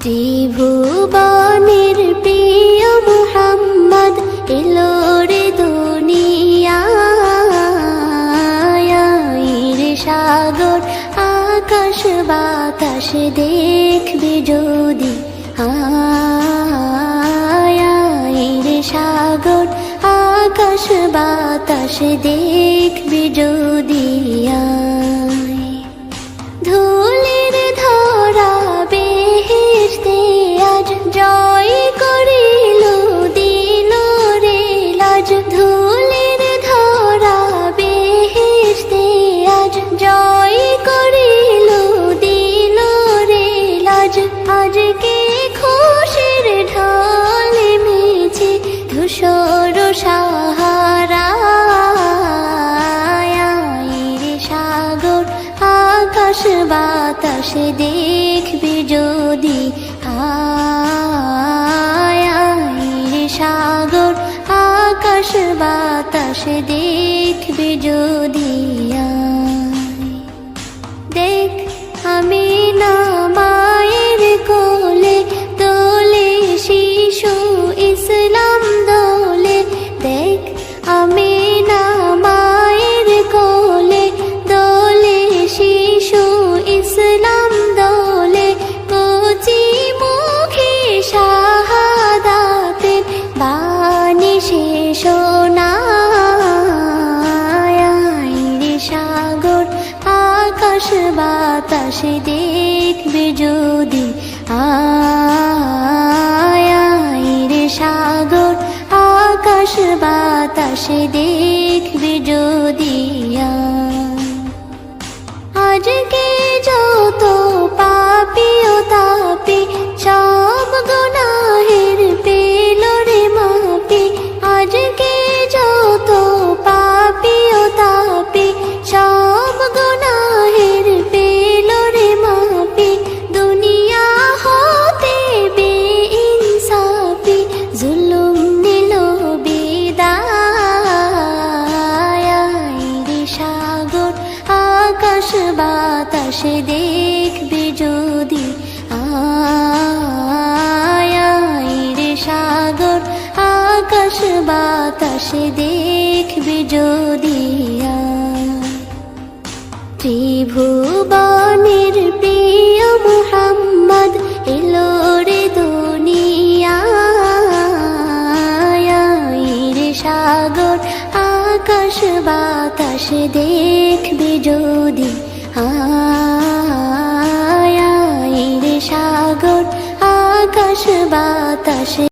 ত্রিভুবনের প্রিয় মুহাম্মদ এলো রে দুনিয়ায় সাগর আকাশ বাতাস দেখবি যদি সাগর আকাশ বাতাস দেখবি যদি ধুলির ধরা বেহেশতে আজ জয় করিল দিল রে লাজ ধুলির ধরা বেহেশতে আজ জয় করিল দিল রে লাজ আজকে খুশির ঢল মেছে ধূসর সাহারা সাগর আকাশ বাতাস দেখবি যদি সাগর আকাশ বাতাস দেখবি যদি দেখ আমি না মায়ের কোলে দোলে শিশু ইসলাম দোলে দেখ আমি না মায়ের কোলে দোলে শিশু ইসলাম দোলে কচি মুখে শাহাদাতের বাণী শেষ রে সাগর আকাশ বাতাস দেখবি যদি রে সাগর আকাশ বাতাস দেখবি যদি আজকে যত পাপী ও তাপী সব গুনাহের পেল রে মাপি আজকে যত পাপী ও তাপী সব গুনাহের পেল রে মাপি দুনিয়া হতে বেইনসাফি জুলুম নিল বিদায় রে সাগর আকাশ বাতাস দেখবি যদি রে সাগর আকাশ বাতাস দেখবি যদি ত্রিভুবনের প্রিয় মুহাম্মদ এলো রে দুনিয়ায় সাগর আকাশ বাতাস দেখবি যদি সাগর আকাশ বাতাস